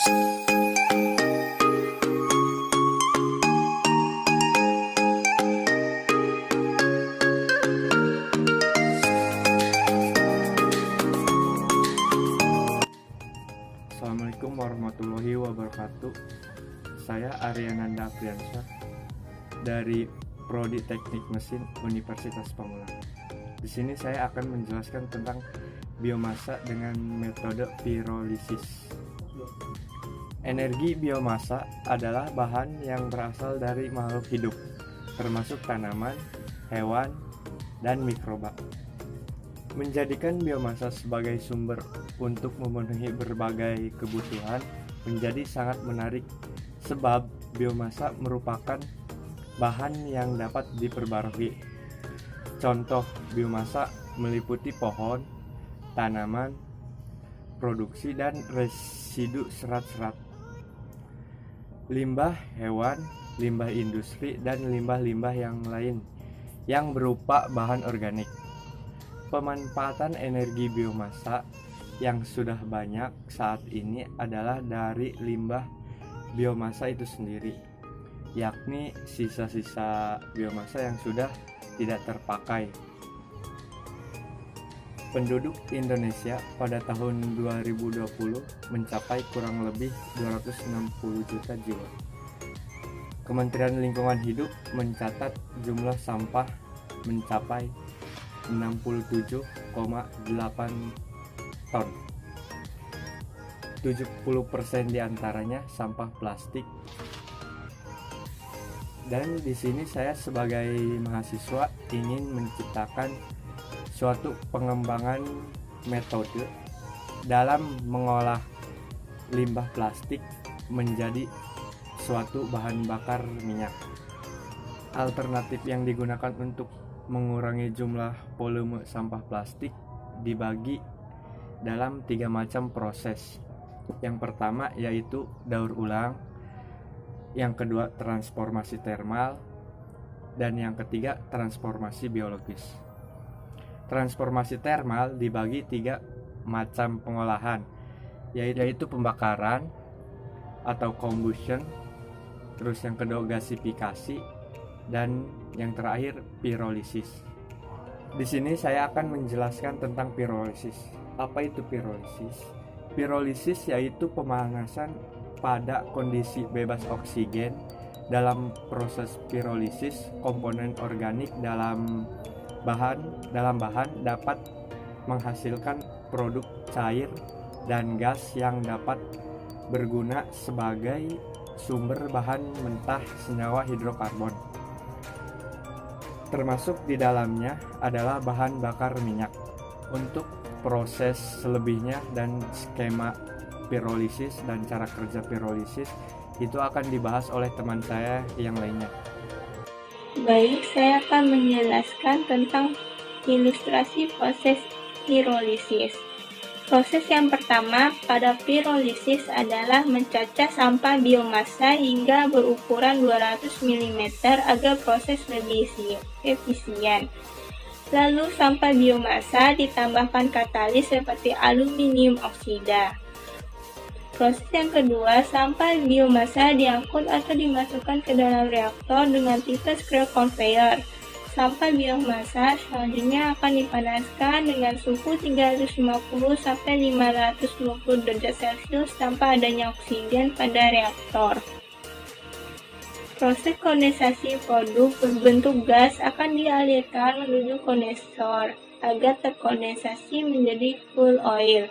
Assalamualaikum warahmatullahi wabarakatuh. Saya Aryananda Apriansyah dari Prodi Teknik Mesin Universitas Pamulang. Di sini saya akan menjelaskan tentang biomasa dengan metode pirolisis. Energi biomasa adalah bahan yang berasal dari makhluk hidup, termasuk tanaman, hewan, dan mikroba. Menjadikan biomasa sebagai sumber untuk memenuhi berbagai kebutuhan menjadi sangat menarik, sebab biomasa merupakan bahan yang dapat diperbarui. Contoh biomasa meliputi pohon, tanaman, produksi dan residu serat-serat, limbah hewan, limbah industri, dan limbah-limbah yang lain yang berupa bahan organik. Pemanfaatan energi biomasa yang sudah banyak saat ini adalah dari limbah biomasa itu sendiri, yakni sisa-sisa biomasa yang sudah tidak terpakai. Penduduk Indonesia pada tahun 2020 mencapai kurang lebih 260 juta jiwa. Kementerian Lingkungan Hidup mencatat jumlah sampah mencapai 67,8 ton. 70% diantaranya sampah plastik. Dan di sini saya sebagai mahasiswa ingin menciptakan suatu pengembangan metode dalam mengolah limbah plastik menjadi suatu bahan bakar minyak. Alternatif yang digunakan untuk mengurangi jumlah volume sampah plastik dibagi dalam 3 macam proses. Yang pertama yaitu daur ulang, yang kedua transformasi termal, dan yang ketiga transformasi biologis. Transformasi termal dibagi 3 macam pengolahan, yaitu pembakaran atau combustion, terus yang kedua gasifikasi, dan yang terakhir pirolisis. Di sini saya akan menjelaskan tentang pirolisis. Apa itu pirolisis? Pirolisis yaitu pemanasan pada kondisi bebas oksigen. Dalam proses pirolisis, komponen organik dalam bahan dapat menghasilkan produk cair dan gas yang dapat berguna sebagai sumber bahan mentah senyawa hidrokarbon. Termasuk di dalamnya adalah bahan bakar minyak. Untuk proses selebihnya dan skema pirolisis dan cara kerja pirolisis itu akan dibahas oleh teman saya yang lainnya. Baik, saya akan menjelaskan tentang ilustrasi proses pirolisis. Proses yang pertama pada pirolisis adalah mencacah sampah biomasa hingga berukuran 200 mm agar proses lebih efisien. Lalu sampah biomasa ditambahkan katalis seperti aluminium oksida. Proses yang kedua, sampah biomasa diangkut atau dimasukkan ke dalam reaktor dengan tipe screw conveyor. Sampah biomasa selanjutnya akan dipanaskan dengan suhu 350 sampai 520 derajat Celcius tanpa adanya oksigen pada reaktor. Proses kondensasi produk berbentuk gas akan dialirkan menuju kondensor agar terkondensasi menjadi fuel oil.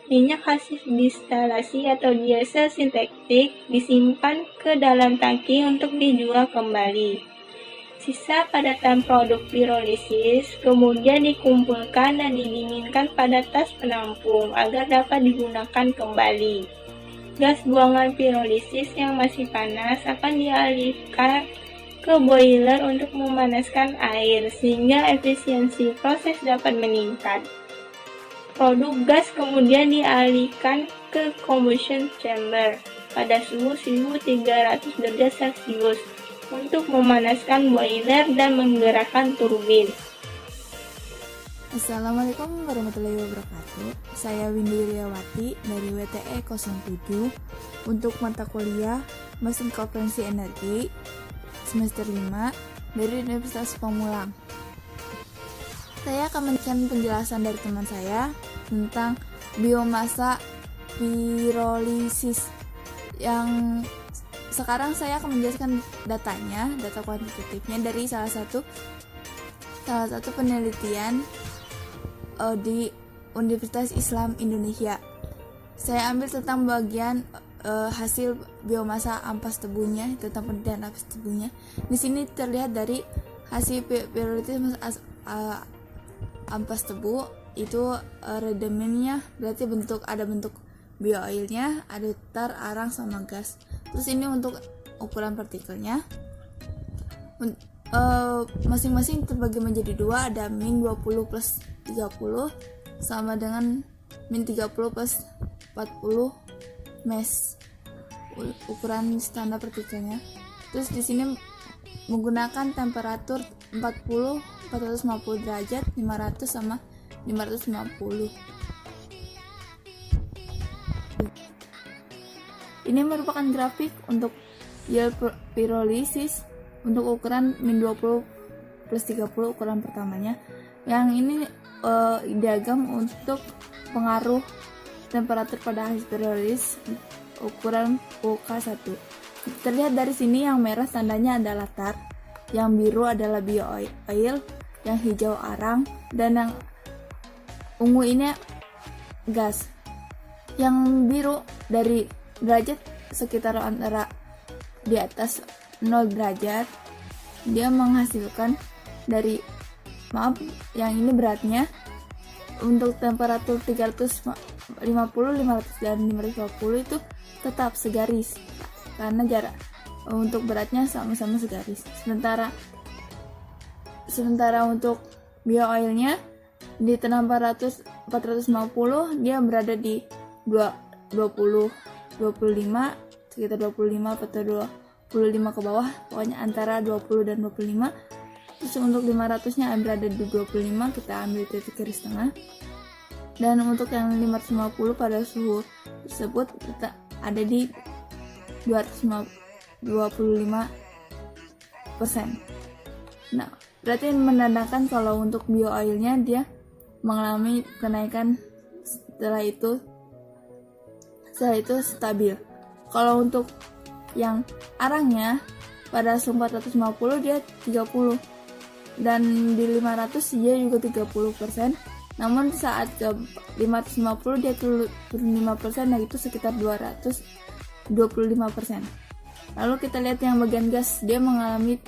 Minyak hasil distilasi atau diesel sintetik disimpan ke dalam tangki untuk dijual kembali. Sisa padatan produk pirolisis kemudian dikumpulkan dan didinginkan pada tas penampung agar dapat digunakan kembali. Gas buangan pirolisis yang masih panas akan dialirkan ke boiler untuk memanaskan air sehingga efisiensi proses dapat meningkat. Produk gas kemudian dialihkan ke combustion chamber pada suhu 1300 derajat Celcius untuk memanaskan boiler dan menggerakkan turbin. Assalamualaikum warahmatullahi wabarakatuh. Saya Windy Riawati dari WTE 07 untuk mata kuliah Mesin Konversi Energi semester 5 dari Universitas Pamulang. Saya akan memberikan penjelasan dari teman saya tentang biomasa pirolisis, yang sekarang saya akan menjelaskan datanya, data kuantitatifnya dari salah satu penelitian di Universitas Islam Indonesia. Saya ambil tentang bagian hasil biomasa ampas tebunya, tentang penelitian ampas tebunya. Di sini terlihat dari hasil pirolisis ampas tebu itu redemennya, berarti ada bentuk bioilnya, ada tar, arang, sama gas. Terus ini untuk ukuran partikelnya, masing-masing terbagi menjadi dua, ada min 20 plus 30 sama dengan min 30 plus 40 mes ukuran standar partikelnya. Terus di sini menggunakan temperatur 450 derajat, 500 sama 550. Ini merupakan grafik untuk yield pirolisis untuk ukuran min 20 plus 30 ukuran pertamanya. Yang ini diagram untuk pengaruh temperatur pada hasil pirolisis ukuran UK1. Terlihat dari sini yang merah tandanya adalah tar, yang biru adalah bioil, yang hijau arang, dan yang ungu ini gas. Yang biru dari derajat sekitar antara di atas 0 derajat, dia menghasilkan dari, yang ini beratnya untuk temperatur 350, 500 dan 550 itu tetap segaris karena jarak untuk beratnya sama-sama segaris. Sementara untuk bioilnya di 450 dia berada di 25, sekitar 25 atau 25 ke bawah, pokoknya antara 20 dan 25. Terus untuk 500 nya berada di 25, kita ambil titik garis tengah. Dan untuk yang 550 pada suhu tersebut kita ada di 225%. Nah, berarti menandakan kalau untuk bioilnya dia mengalami kenaikan setelah itu stabil. Kalau untuk yang arangnya pada suhu 450 dia 30, dan di 500 dia juga 30%. Namun saat ke 550 dia turun 5%, nah itu sekitar 225%. Lalu kita lihat yang bagian gas, dia mengalami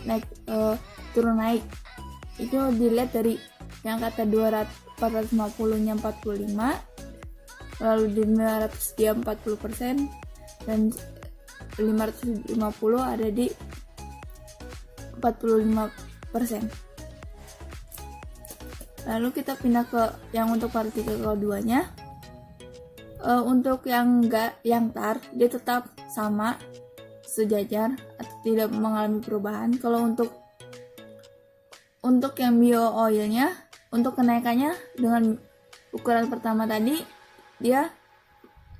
turun naik. Itu dilihat dari yang kata 450 nya 45, lalu di 500 dia 40%, dan 550 ada di 45%. Lalu kita pindah ke yang untuk partikel keduanya. Untuk yang tar dia tetap sama, sejajar, tidak mengalami perubahan. Kalau untuk yang bioilnya, untuk kenaikannya dengan ukuran pertama tadi, dia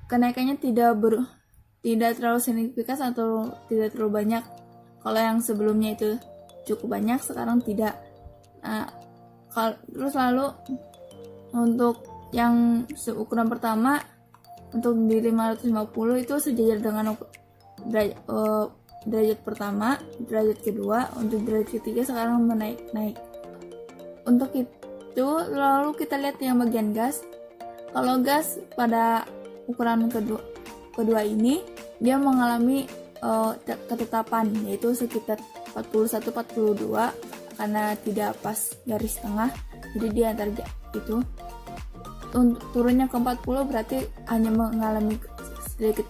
kenaikannya tidak terlalu signifikan atau tidak terlalu banyak. Kalau yang sebelumnya itu cukup banyak, sekarang tidak. Terus lalu untuk yang ukuran pertama, untuk di 550 itu sejajar dengan derajat pertama, derajat kedua, untuk derajat ketiga sekarang naik. Untuk itu lalu kita lihat yang bagian gas. Kalau gas pada ukuran kedua ini dia mengalami ketetapan, yaitu sekitar 41-42 karena tidak pas garis tengah, jadi di antara itu. Untuk turunnya ke 40 berarti hanya mengalami sedikit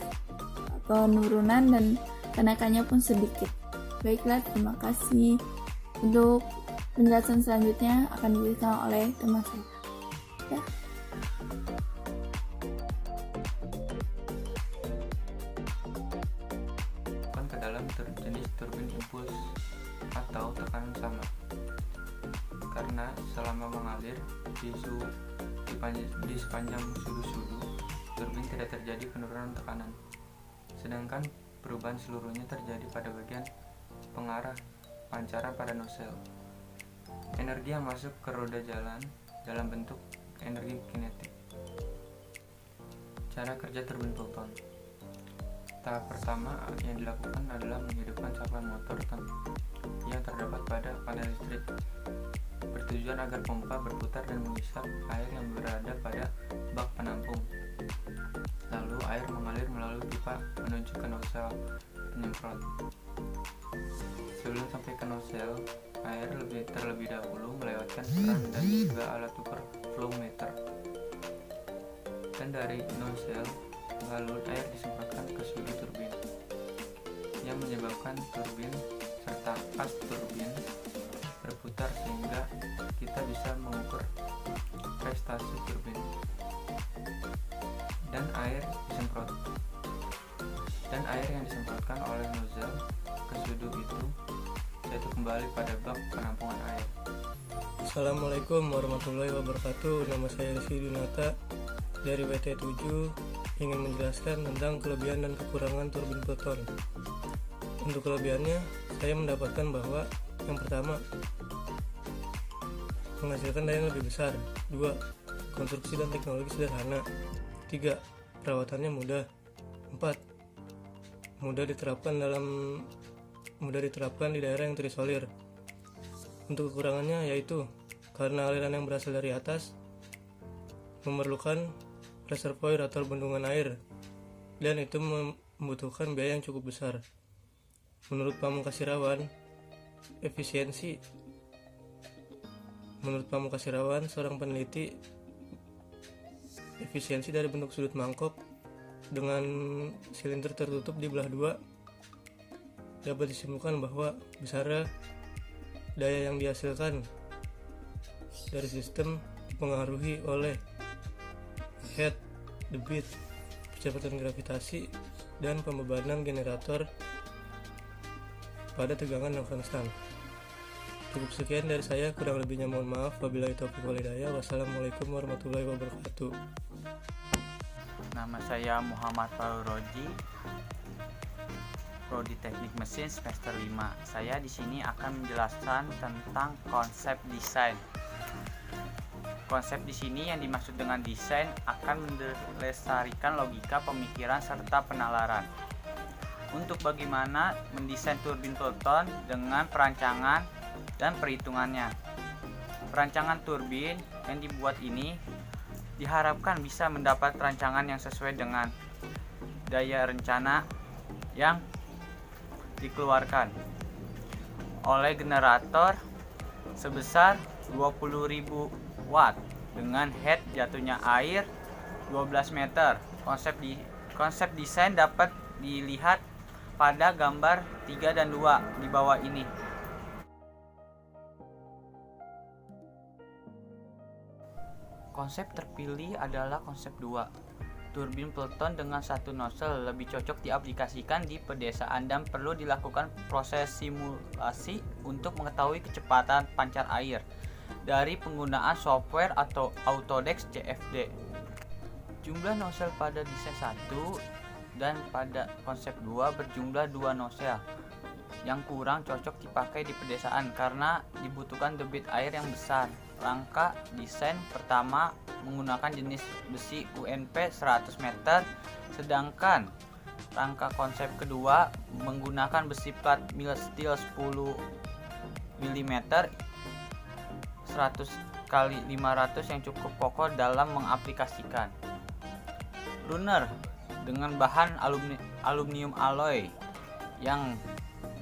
penurunan dan kenaikannya pun sedikit. Baiklah, terima kasih. Untuk penjelasan selanjutnya akan diberikan oleh teman saya. Ya. Ke dalam jenis turbin impuls atau tekanan sama, karena selama mengalir di sepanjang sudu-sudu turbin tidak terjadi penurunan tekanan, sedangkan perubahan seluruhnya terjadi pada bagian pengarah pancaran pada nozzle. Energi yang masuk ke roda jalan dalam bentuk energi kinetik. Cara kerja turbin Pelton. Tahap pertama yang dilakukan adalah menghidupkan saklar motor yang terdapat pada panel listrik, bertujuan agar pompa berputar dan menghisap air yang berada pada bak penampung. Lalu air mengalir melalui pipa menuju ke nozzle penyemprot. Sebelum sampai ke nozzle, air terlebih dahulu melewatkan keran dan juga alat ukur flow meter. Dan dari nozzle, balon air disemprotkan ke sudut turbin, yang menyebabkan turbin serta as turbin berputar sehingga kita bisa mengukur prestasi turbin. Dan air yang disemprotkan oleh nozzle ke sudut itu jatuh kembali pada bak penampungan air. Assalamualaikum warahmatullahi wabarakatuh. Nama saya Rizky Dunata dari WT7, ingin menjelaskan tentang kelebihan dan kekurangan turbin Pelton. Untuk kelebihannya, saya mendapatkan bahwa yang pertama, menghasilkan daya yang lebih besar. 2. Konstruksi dan teknologi sederhana. 3. Perawatannya mudah. 4. Mudah diterapkan di daerah yang terisolir. Untuk kekurangannya yaitu karena aliran yang berasal dari atas memerlukan reservoir atau bendungan air, dan itu membutuhkan biaya yang cukup besar. Menurut Pamungkas Irawan, seorang peneliti, efisiensi dari bentuk sudut mangkok dengan silinder tertutup di belah dua dapat disimpulkan bahwa besar daya yang dihasilkan dari sistem dipengaruhi oleh head, debit, percepatan gravitasi, dan pembebanan generator pada tegangan yang konstan. Cukup sekian dari saya, kurang lebihnya mohon maaf. Wabillahi taufiq wal hidayah. Wassalamualaikum warahmatullahi wabarakatuh. Nama saya Muhammad Fauroji, Prodi Teknik Mesin semester 5. Saya di sini akan menjelaskan tentang konsep desain. Konsep di sini yang dimaksud dengan desain akan melestarikan logika pemikiran serta penalaran. Untuk bagaimana mendesain turbin Pelton dengan perancangan dan perhitungannya. Perancangan turbin yang dibuat ini diharapkan bisa mendapat rancangan yang sesuai dengan daya rencana yang dikeluarkan oleh generator sebesar 20.000 watt dengan head jatuhnya air 12 meter. Konsep desain dapat dilihat pada gambar 3 dan 2 di bawah ini. Konsep terpilih adalah konsep 2. Turbin Pelton dengan satu nozzle lebih cocok diaplikasikan di pedesaan dan perlu dilakukan proses simulasi untuk mengetahui kecepatan pancar air dari penggunaan software atau Autodesk CFD. Jumlah nozzle pada desain 1 dan pada konsep 2 berjumlah 2 nozzle yang kurang cocok dipakai di pedesaan karena dibutuhkan debit air yang besar. Rangka desain pertama menggunakan jenis besi UNP 100 meter, sedangkan rangka konsep kedua menggunakan besi plat mild steel 10 mm 100 x 500 yang cukup kokoh dalam mengaplikasikan. Runner dengan bahan aluminium alloy yang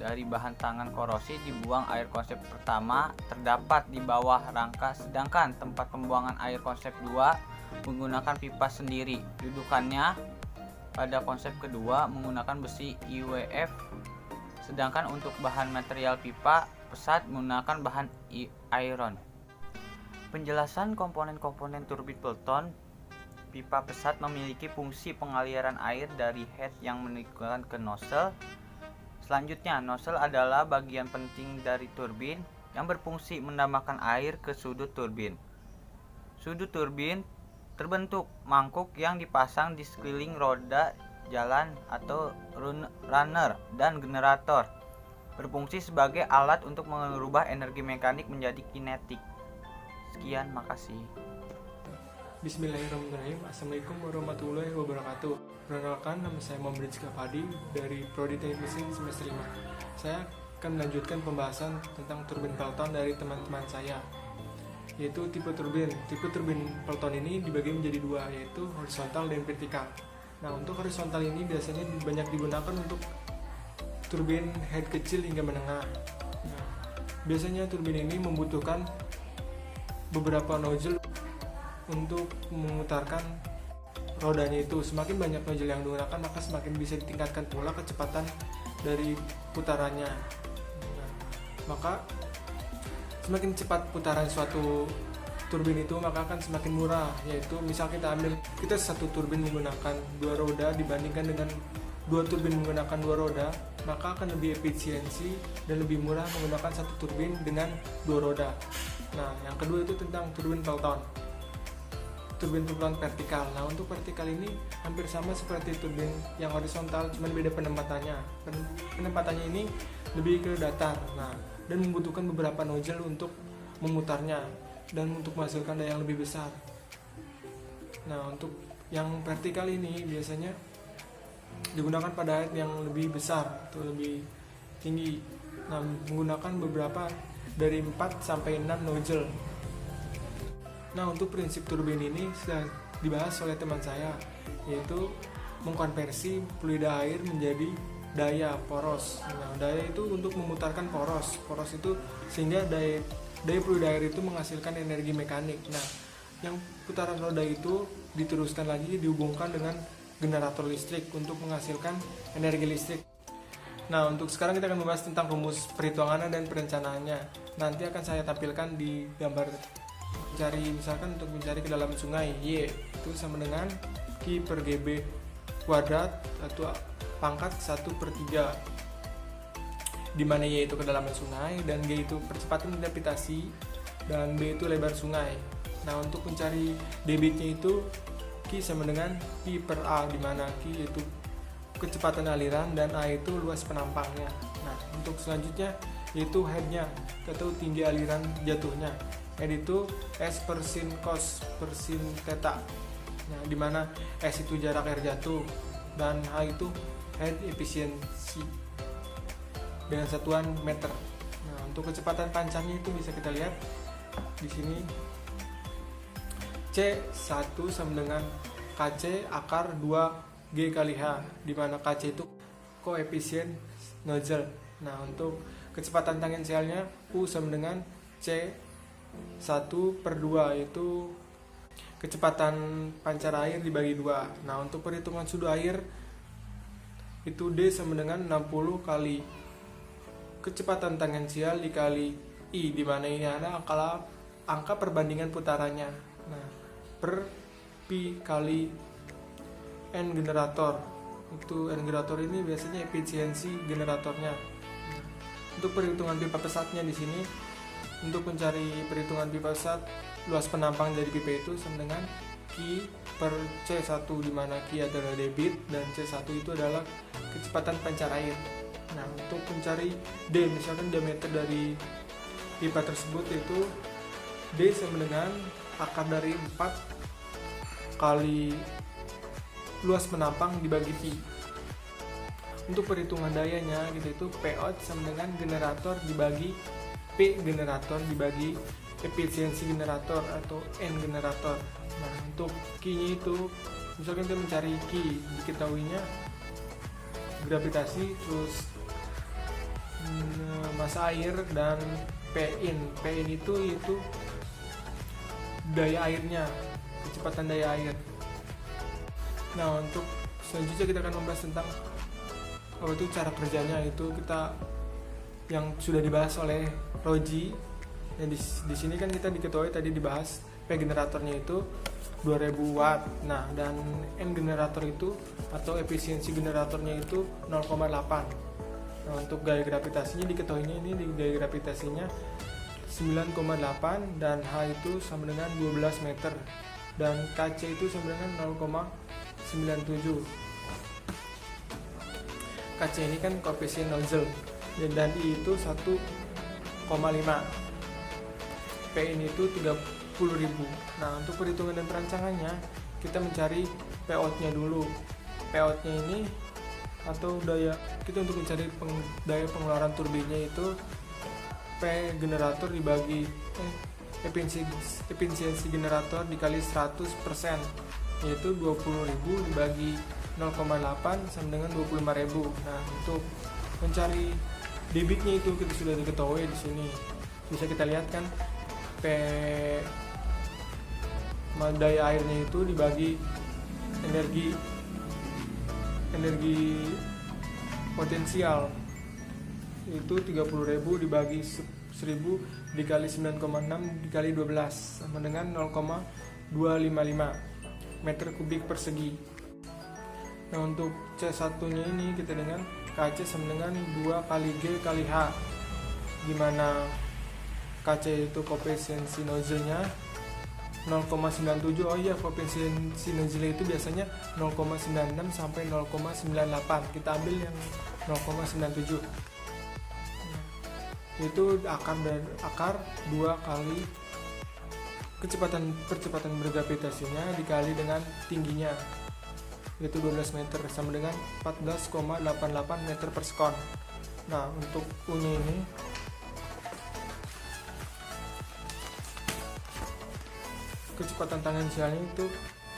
dari bahan tangan korosi dibuang air konsep pertama terdapat di bawah rangka, sedangkan tempat pembuangan air konsep 2 menggunakan pipa sendiri. Dudukannya pada konsep kedua menggunakan besi IWF, sedangkan untuk bahan material pipa pesat menggunakan bahan iron. Penjelasan komponen-komponen turbin Pelton. Pipa pesat memiliki fungsi pengaliran air dari head yang meninggalkan ke nozzle. Selanjutnya, nozzle adalah bagian penting dari turbin yang berfungsi menambahkan air ke sudut turbin. Sudut turbin terbentuk mangkuk yang dipasang di sekeliling roda jalan atau runner dan generator, berfungsi sebagai alat untuk mengubah energi mekanik menjadi kinetik. Sekian, makasih. Bismillahirrahmanirrahim. Assalamualaikum warahmatullahi wabarakatuh. Perkenalkan, nama saya Muhammad Rizka Padi dari Prodi Teknik Mesin semester 5. Saya akan melanjutkan pembahasan tentang turbin Pelton dari teman-teman saya, yaitu tipe turbin. Tipe turbin Pelton ini dibagi menjadi dua, yaitu horizontal dan vertikal. Nah, untuk horizontal ini biasanya banyak digunakan untuk turbin head kecil hingga menengah. Nah, biasanya turbin ini membutuhkan beberapa nozzle untuk memutarkan rodanya itu. Semakin banyak nozzle yang digunakan, maka semakin bisa ditingkatkan pula kecepatan dari putarannya. Nah, maka semakin cepat putaran suatu turbin itu, maka akan semakin murah. Yaitu misal kita satu turbin menggunakan 2 roda dibandingkan dengan 2 turbin menggunakan 2 roda, maka akan lebih efisiensi dan lebih murah menggunakan satu turbin dengan 2 roda. Nah, yang kedua itu tentang turbin Pelton. Turbin Pelton vertikal. Nah, untuk vertikal ini hampir sama seperti turbin yang horizontal, cuma beda penempatannya. Penempatannya ini lebih ke datar. Nah, dan membutuhkan beberapa nozzle untuk memutarnya dan untuk menghasilkan daya yang lebih besar. Nah, untuk yang vertikal ini biasanya digunakan pada height yang lebih besar atau lebih tinggi. Nah, menggunakan beberapa dari 4 sampai 6 nozzle. Nah, untuk prinsip turbin ini sudah dibahas oleh teman saya, yaitu mengkonversi fluida air menjadi daya poros. Nah, daya itu untuk memutarkan poros. Poros itu sehingga daya fluida air itu menghasilkan energi mekanik. Nah, yang putaran roda itu diteruskan lagi, dihubungkan dengan generator listrik untuk menghasilkan energi listrik. Nah, untuk sekarang kita akan membahas tentang rumus perhitungannya dan perencanaannya. Nanti akan saya tampilkan di gambar. Misalkan untuk mencari kedalaman sungai, Y itu sama dengan Q per GB kuadrat atau pangkat 1/3, di mana Y itu kedalaman sungai dan G itu percepatan gravitasi dan B itu lebar sungai. Nah, untuk mencari debitnya itu Q sama dengan P per A, di mana Q itu kecepatan aliran dan A itu luas penampangnya. Nah, untuk selanjutnya yaitu headnya atau tinggi aliran jatuhnya. Head itu S per sin cos per sin theta. Nah, di mana S itu jarak air jatuh dan H itu head efisiensi dengan satuan meter. Nah, untuk kecepatan pancarnya itu bisa kita lihat di sini. C1 sama dengan KC akar 2G kali H, di mana KC itu koefisien nozzle. Nah, untuk kecepatan tangensialnya U sama dengan C1/2, yaitu kecepatan pancar air dibagi 2. Nah, untuk perhitungan sudu air itu D sama dengan 60 kali kecepatan tangensial dikali I, di mana ini ada angka perbandingan putarannya. Nah, per Pi kali N generator. Itu N generator ini biasanya efisiensi generatornya. Nah, untuk perhitungan pipa pesatnya di sini, untuk mencari perhitungan pipa pesat, luas penampang dari pipa itu sama dengan Q per C1, di mana Q adalah debit dan C1 itu adalah kecepatan pancar air. Nah, untuk mencari D, misalkan diameter dari pipa tersebut, itu D sama dengan akar dari 4 kali luas penampang dibagi pi. Untuk perhitungan dayanya gitu, itu P out sama dengan generator dibagi P generator dibagi efisiensi generator atau N generator. Nah, untuk Q-nya itu misalkan kita mencari Q, diketahuinya gravitasi, terus massa air dan P-in. P-in itu daya airnya, kecepatan daya air. Nah, untuk selanjutnya kita akan membahas tentang itu cara kerjanya. Itu kita yang sudah dibahas oleh Roji. Dan di sini kan kita diketahui tadi dibahas P generatornya itu 2000 watt. Nah, dan N generator itu atau efisiensi generatornya itu 0,8. Nah, untuk gaya gravitasinya diketahuinya ini gaya gravitasinya 9,8 dan H itu sama dengan 12 meter. dan KC itu sama dengan 0,97. KC ini kan koefisien nozzle dan I itu 1,5. PN itu 30.000. Nah, untuk perhitungan dan perancangannya kita mencari POut-nya dulu. POut-nya ini atau daya kita untuk mencari daya pengeluaran turbinnya itu P generator dibagi efisiensi generator dikali 100%, yaitu 20.000 dibagi 0,8 sama dengan 25.000. Nah, untuk mencari debitnya itu kita sudah diketahui di sini. Bisa kita lihat kan P daya airnya itu dibagi energi potensial itu 30.000 dibagi 1.000 dikali 9,6 dikali 12 sama dengan 0,255 meter kubik persegi. Nah, untuk C1 nya ini kita dengan KC sama dengan 2 kali G kali H, dimana KC itu koefisiensi nozzle-nya 0,97. Oh iya, koefisiensi nozzle itu biasanya 0,96 sampai 0,98. Kita ambil yang 0,97. Itu akar 2 kali percepatan bergravitasinya dikali dengan tingginya, yaitu 12 meter sama dengan 14,88 meter per sekon. Nah, untuk U-nya ini kecepatan tangensialnya itu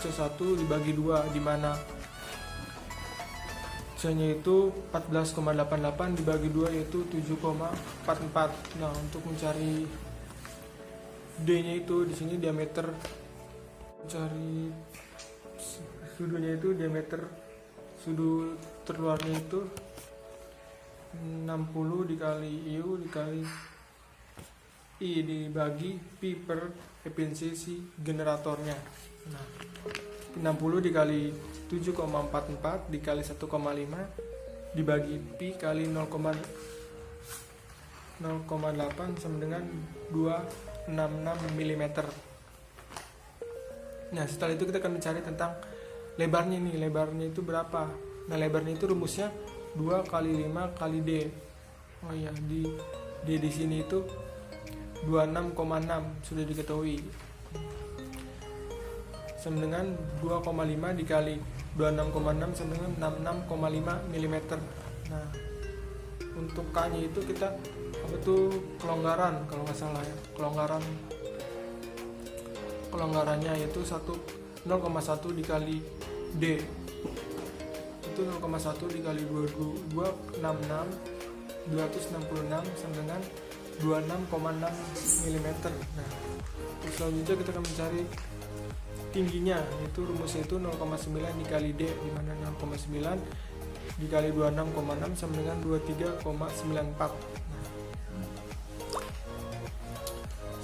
C1 dibagi 2, di mana C-nya itu 14,88 dibagi 2 yaitu 7,44. Nah, untuk mencari D-nya itu di sini diameter, mencari sudutnya itu diameter sudut terluarnya itu 60 dikali U dikali I dibagi Pi per efisiensi generatornya. Nah, 60 dikali 7,44 dikali 1,5 dibagi Pi kali 0,8 sama dengan 266 mm. Nah, setelah itu kita akan mencari tentang lebarnya nih. Lebarnya itu berapa? Nah, lebarnya itu rumusnya 2 kali 5 kali D. Oh iya, di sini itu 26,6 sudah diketahui. Sama dengan 2,5 dikali 26,6 sama dengan 66,5 mm. Nah, untuk K-nya itu kita apa tuh kelonggaran kalau nggak salah ya. Kelonggarannya yaitu 0,1 dikali D. Itu 0,1 dikali 266 sama dengan 26,6 mm. Nah, selanjutnya kita akan mencari tingginya, yaitu rumusnya itu 0,9 dikali D, dimana 0,9 dikali 26,6 sama dengan 23,94. Nah,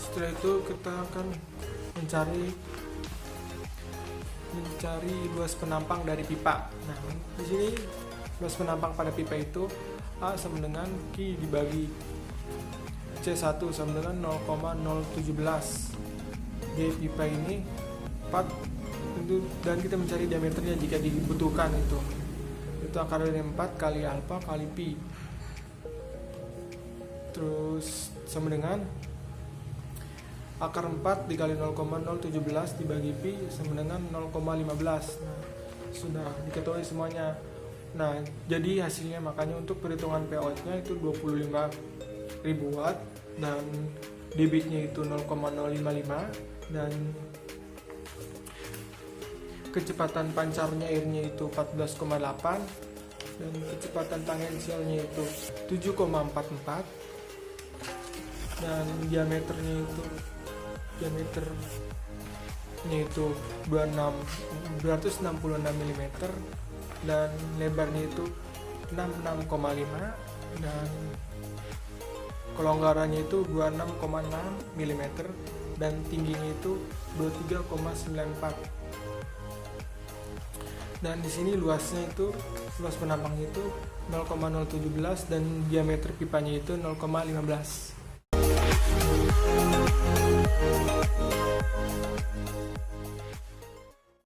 setelah itu kita akan mencari luas penampang dari pipa. Nah, di sini luas penampang pada pipa itu A sama dengan Q dibagi C1 sama dengan 0,017. Di pipa ini 4 itu, dan kita mencari diameternya jika dibutuhkan itu akar dari 4 kali alfa kali pi, terus sama dengan akar 4 dikali 0,017 dibagi pi sama dengan 0,15. Nah, sudah diketahui semuanya. Nah, jadi hasilnya makanya untuk perhitungan POut-nya itu 25.000 watt dan debitnya itu 0,055 dan kecepatan pancarnya airnya itu 14,8 dan kecepatan tangensialnya itu 7,44 dan diameternya itu 266 mm dan lebarnya itu 66,5 dan kelonggarannya itu 26,6 mm dan tingginya itu 23,94. Dan di sini luas penampangnya itu 0,017 dan diameter pipanya itu 0,15.